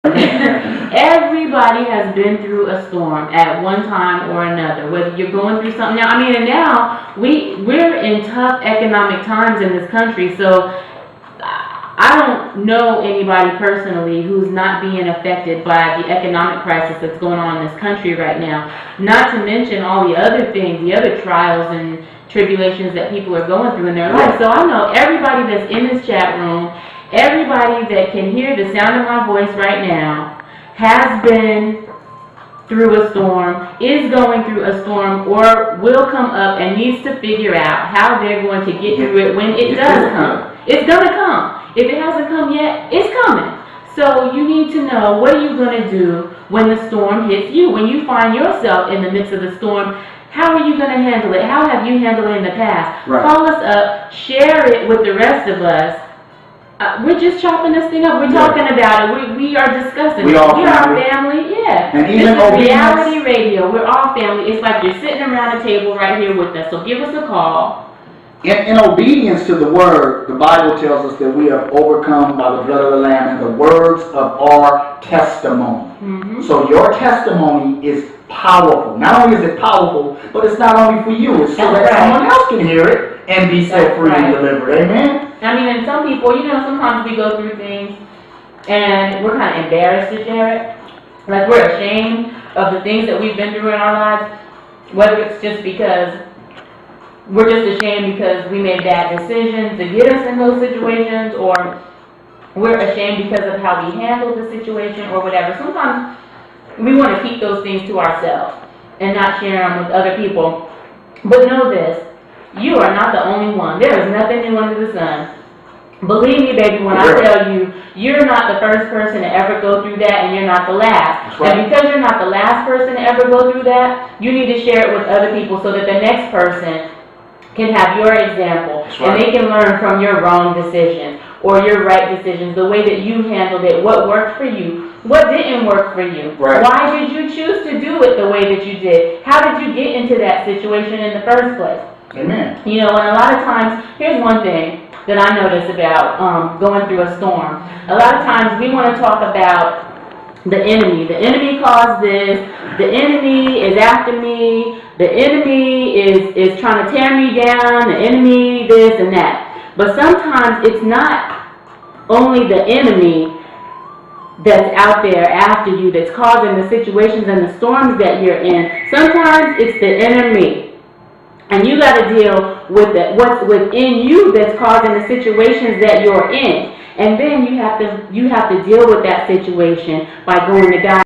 Everybody has been through a storm at one time or another, whether you're going through something now. I mean, and now we're in tough economic times in this country, so I don't know anybody personally who's not being affected by the economic crisis that's going on in this country right now. Not to mention all the other things, the other trials and tribulations that people are going through in their life. So I know everybody that's in this chat room, everybody that can hear the sound of my voice right now has been through a storm, is going through a storm, or will come up and needs to figure out how they're going to get through it when it does come. It's going to come. If it hasn't come yet, it's coming. So you need to know, what are you going to do when the storm hits you? When you find yourself in the midst of the storm, how are you going to handle it? How have you handled it in the past? Right. Call us up, share it with the rest of us. We're just chopping this thing up. We're talking about it. We are discussing it. We are family. Yeah. And even this is reality radio. We're all family. It's like you're sitting around a table right here with us. So give us a call. In obedience to the word, the Bible tells us that we have overcome by the blood of the Lamb and the words of our testimony. Mm-hmm. So your testimony is powerful. Not only is it powerful, but it's not only for you. It's so that someone else can hear it and be set free and delivered. Amen? I mean, and some people, sometimes we go through things and we're kind of embarrassed to share it. Like, we're ashamed of the things that we've been through in our lives, whether it's just because we're just ashamed because we made bad decisions to get us in those situations, or we're ashamed because of how we handled the situation or whatever. Sometimes we want to keep those things to ourselves and not share them with other people. But know this, you are not the only one. There is nothing new under the sun. Believe me, baby, when I tell you, you're not the first person to ever go through that, and you're not the last. Right. And because you're not the last person to ever go through that, you need to share it with other people so that the next person can have your example, and they can learn from your wrong decisions or your right decisions, the way that you handled it, what worked for you, what didn't work for you. Right. Why did you choose to do it the way that you did? How did you get into that situation in the first place? Amen. And a lot of times, here's one thing that I notice about going through a storm. A lot of times we want to talk about the enemy. The enemy caused this. The enemy is after me. The enemy is trying to tear me down. The enemy this and that. But sometimes it's not only the enemy that's out there after you that's causing the situations and the storms that you're in. Sometimes it's the enemy. And you got to deal with what's within you that's causing the situations that you're in. And then you have to deal with that situation by going to God.